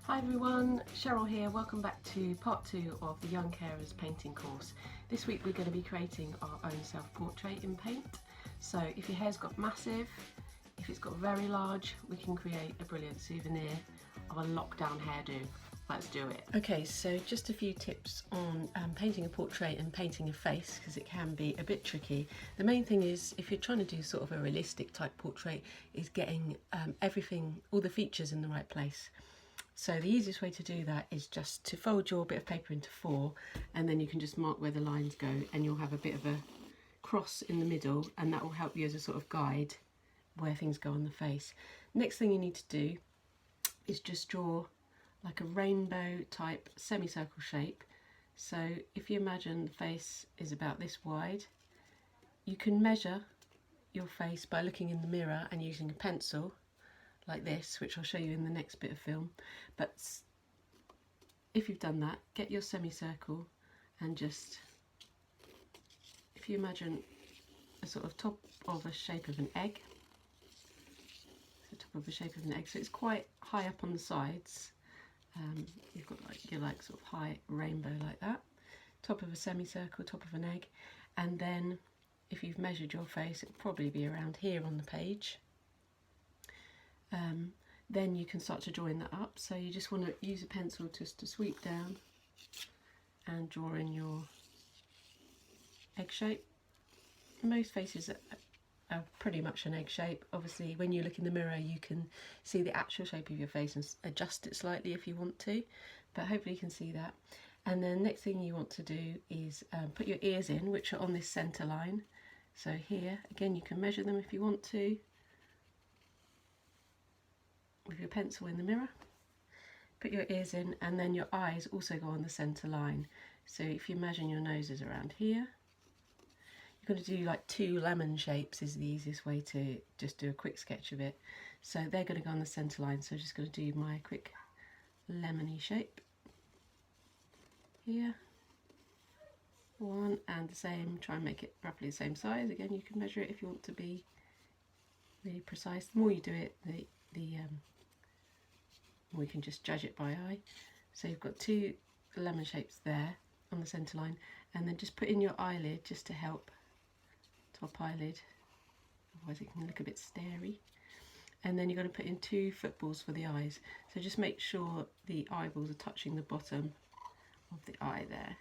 Hi everyone, Cheryl here. Welcome back to part 2 of the Young Carers painting course. This week we're going to be creating our own self-portrait in paint. So if your hair's got massive, if it's got very large, we can create a brilliant souvenir of a lockdown hairdo. Let's do it. Okay, so just a few tips on painting a portrait and painting a face, because it can be a bit tricky. The main thing is, if you're trying to do sort of a realistic type portrait, is getting everything, all the features in the right place. So the easiest way to do that is just to fold your bit of paper into 4, and then you can just mark where the lines go, and you'll have a bit of a cross in the middle, and that will help you as a sort of guide where things go on the face. Next thing you need to do is just draw like a rainbow type semicircle shape. So if you imagine the face is about this wide, you can measure your face by looking in the mirror and using a pencil like this, which I'll show you in the next bit of film. But if you've done that, get your semicircle and just, if you imagine a sort of top of a shape of an egg, the top of a shape of an egg, so it's quite high up on the sides. You've got like your sort of high rainbow like that, top of a semicircle, top of an egg, and then if you've measured your face, it'll probably be around here on the page. Then you can start to drawing that up. So you just want to use a pencil just to sweep down and draw in your egg shape. Most faces are pretty much an egg shape. Obviously when you look in the mirror you can see the actual shape of your face and adjust it slightly if you want to, but hopefully you can see that. And then next thing you want to do is put your ears in, which are on this centre line. So here again you can measure them if you want to with your pencil in the mirror. Put your ears in, and then your eyes also go on the centre line. So if you imagine your nose is around here, you're going to do like 2 lemon shapes is the easiest way to just do a quick sketch of it. So they're going to go on the centre line, so I'm just going to do my quick lemony shape here. 1 and the same, try and make it roughly the same size. Again, you can measure it if you want to be really precise. The more you do it, we can just judge it by eye. So you've got 2 lemon shapes there on the centre line, and then just put in your eyelid just to help, top eyelid, otherwise it can look a bit starey. And then you're going to put in 2 footballs for the eyes, so just make sure the eyeballs are touching the bottom of the eye there.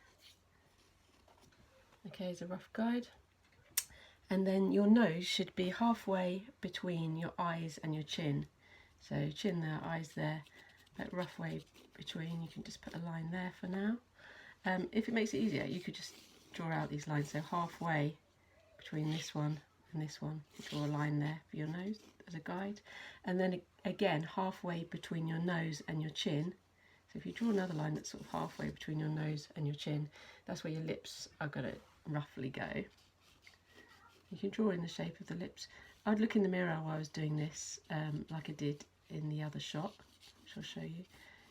Okay, as a rough guide. And then your nose should be halfway between your eyes and your chin. So chin there, eyes there, but rough way between. You can just put a line there for now. If it makes it easier, you could just draw out these lines. So halfway between this one and this one, draw a line there for your nose as a guide. And then again, halfway between your nose and your chin. So if you draw another line that's sort of halfway between your nose and your chin, that's where your lips are going to roughly go. You can draw in the shape of the lips. I'd look in the mirror while I was doing this, like I did in the other shot, which I'll show you.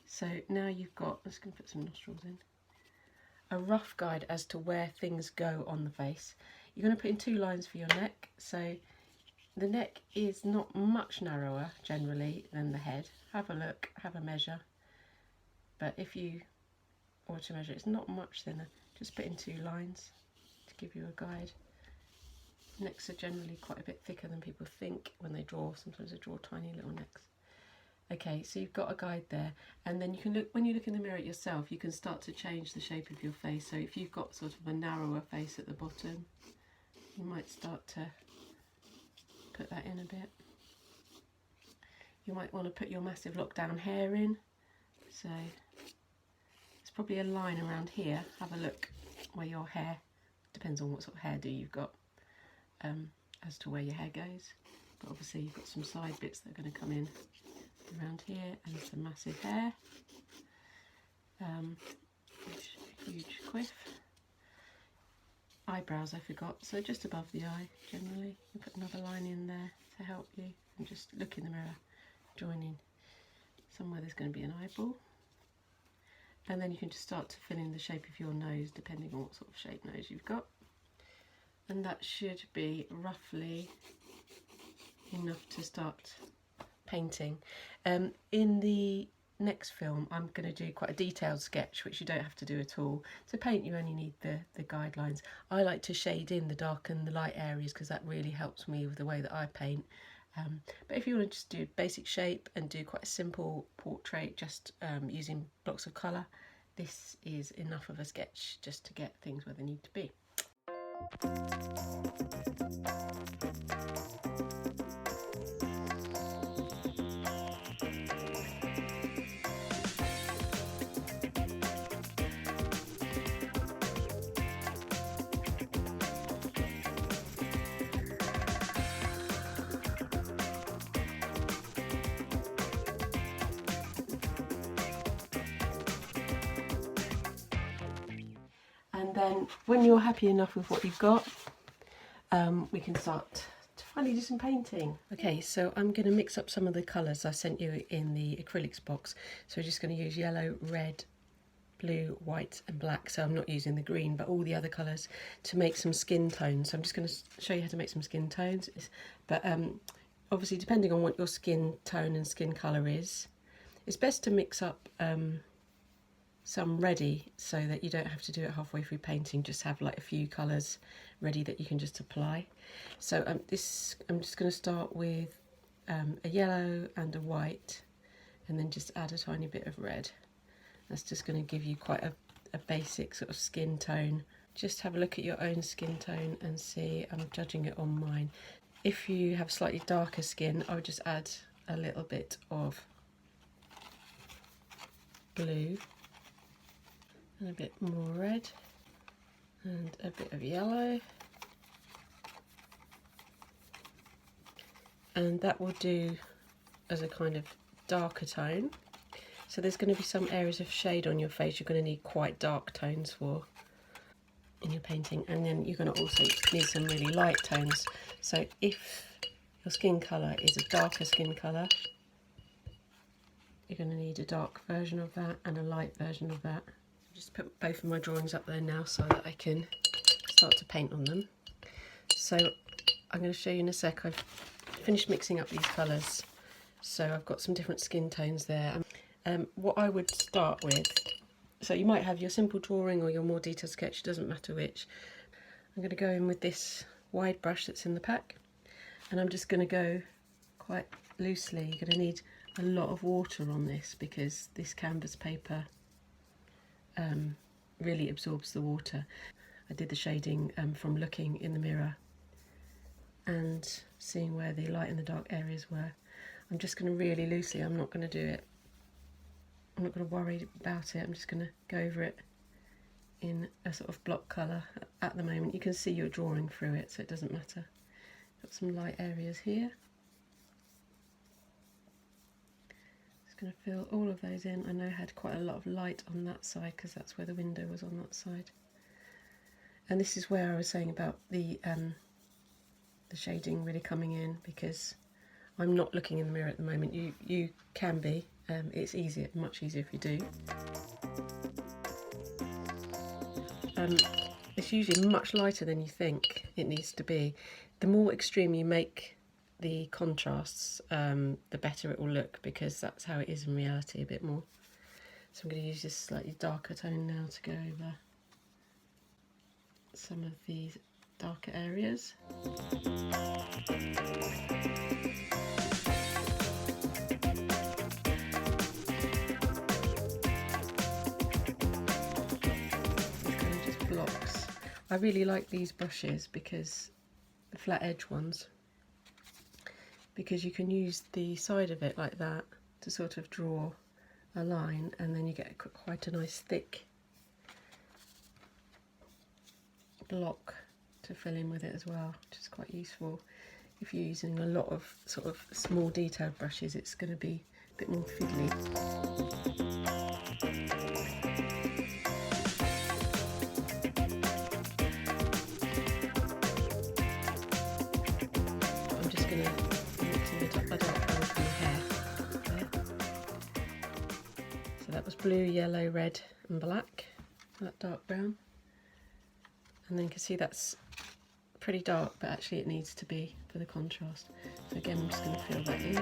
So now you've got, I'm just going to put some nostrils in, a rough guide as to where things go on the face. You're going to put in 2 lines for your neck. So the neck is not much narrower generally than the head. Have a look, have a measure. But if you want to measure, it's not much thinner. Just put in 2 lines to give you a guide. Necks are generally quite a bit thicker than people think when they draw. Sometimes they draw tiny little necks. Okay, so you've got a guide there, and then you can look, when you look in the mirror at yourself, you can start to change the shape of your face. So if you've got sort of a narrower face at the bottom, you might start to put that in a bit. You might want to put your massive lockdown hair in. So there's probably a line around here. Have a look where your hair, depends on what sort of hairdo you've got. As to where your hair goes, but obviously you've got some side bits that are going to come in around here, and some massive hair, huge quiff. Eyebrows I forgot, so just above the eye generally. You put another line in there to help you, and just look in the mirror, join in somewhere there's going to be an eyeball, and then you can just start to fill in the shape of your nose depending on what sort of shape nose you've got. And that should be roughly enough to start painting. In the next film I'm going to do quite a detailed sketch, which you don't have to do at all. To paint you only need the guidelines. I like to shade in the dark and the light areas because that really helps me with the way that I paint. But if you want to just do basic shape and do quite a simple portrait just using blocks of colour, this is enough of a sketch just to get things where they need to be. And then when you're happy enough with what you've got, we can start to finally do some painting. Okay, so I'm going to mix up some of the colours I sent you in the acrylics box. So we're just going to use yellow, red, blue, white and black. So I'm not using the green, but all the other colours to make some skin tones. So I'm just going to show you how to make some skin tones. But obviously, depending on what your skin tone and skin colour is, it's best to mix up some ready so that you don't have to do it halfway through painting. Just have like a few colours ready that you can just apply. So I'm just going to start with a yellow and a white, and then just add a tiny bit of red. That's just going to give you quite a basic sort of skin tone. Just have a look at your own skin tone and see. I'm judging it on mine. If you have slightly darker skin, I would just add a little bit of blue and a bit more red and a bit of yellow, and that will do as a kind of darker tone. So there's going to be some areas of shade on your face you're going to need quite dark tones for in your painting, and then you're going to also need some really light tones. So if your skin colour is a darker skin colour, you're going to need a dark version of that and a light version of that. Just put both of my drawings up there now so that I can start to paint on them. So I'm going to show you in a sec. I've finished mixing up these colours, so I've got some different skin tones there. What I would start with, so you might have your simple drawing or your more detailed sketch, doesn't matter which. I'm going to go in with this wide brush that's in the pack, and I'm just going to go quite loosely. You're going to need a lot of water on this because this canvas paper really absorbs the water. I did the shading from looking in the mirror and seeing where the light and the dark areas were. I'm just going to really loosely, I'm not going to do it, I'm not going to worry about it, I'm just going to go over it in a sort of block colour at the moment. You can see you're drawing through it, so it doesn't matter. Got some light areas here. Going to fill all of those in. I know I had quite a lot of light on that side because that's where the window was, on that side. And this is where I was saying about the shading really coming in, because I'm not looking in the mirror at the moment. You can be. It's easier, much easier if you do. It's usually much lighter than you think it needs to be. The more extreme you make the contrasts, the better it will look, because that's how it is in reality a bit more. So I'm going to use this slightly darker tone now to go over some of these darker areas. These kind of just blocks. I really like these brushes, because the flat edge ones, because you can use the side of it like that to sort of draw a line, and then you get quite a nice thick block to fill in with it as well, which is quite useful. If you're using a lot of sort of small detailed brushes, it's going to be a bit more fiddly. I'm just going to a dark brown from the hair. There. So that was blue, yellow, red and black, that dark brown. And then you can see that's pretty dark, but actually it needs to be for the contrast. So again, I'm just going to fill that in.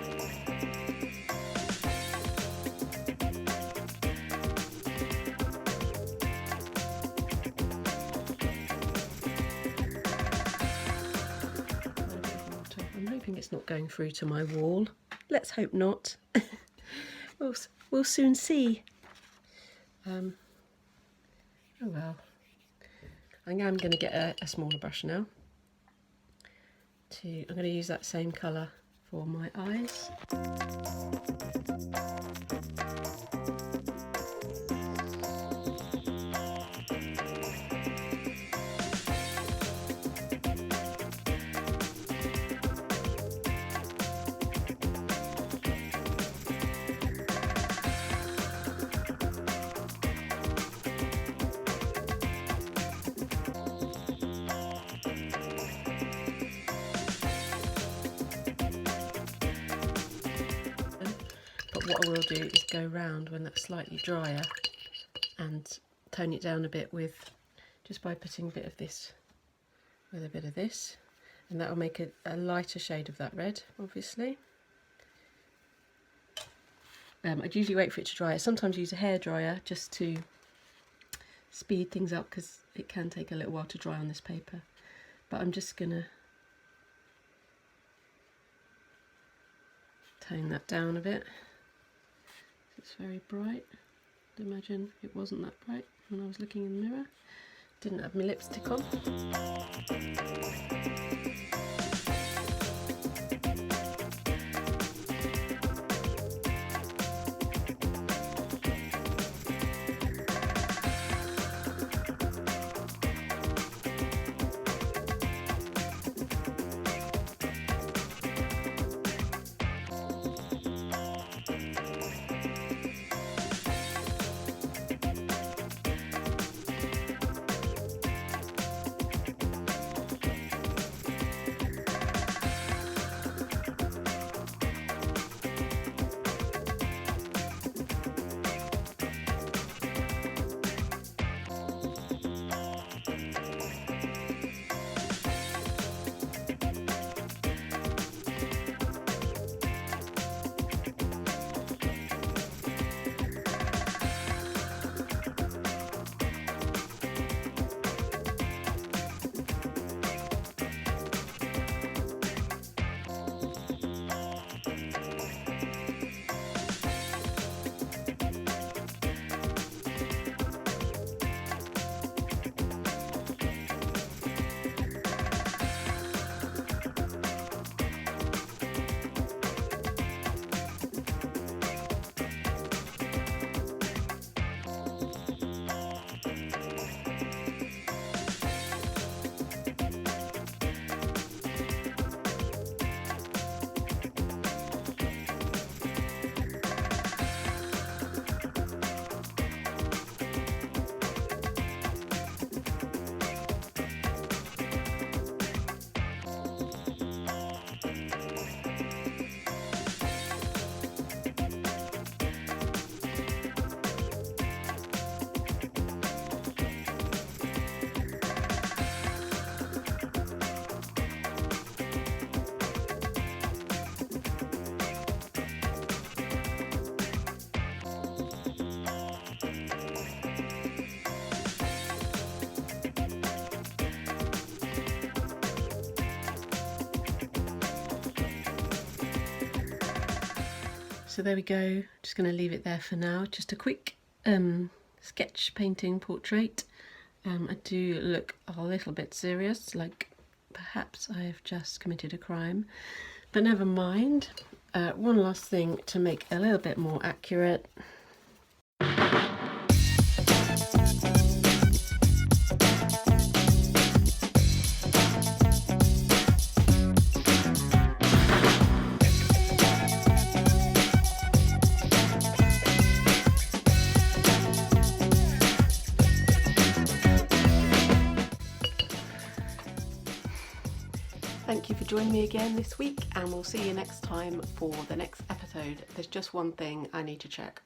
it's not going through to my wall. Let's hope not. We'll soon see. Oh well. I'm going to get a smaller brush now. I'm going to use that same colour for my eyes. But what I will do is go round when that's slightly drier and tone it down a bit just by putting a bit of this with a bit of this, and that will make a lighter shade of that red, obviously. I'd usually wait for it to dry. I sometimes use a hairdryer just to speed things up because it can take a little while to dry on this paper. But I'm just going to tone that down a bit. It's very bright. I'd imagine it wasn't that bright when I was looking in the mirror. Didn't have my lipstick on. So there we go, just going to leave it there for now. Just a quick sketch painting portrait. I do look a little bit serious, like perhaps I have just committed a crime, but never mind. One last thing to make a little bit more accurate. Thank you for joining me again this week, and we'll see you next time for the next episode. There's just one thing I need to check.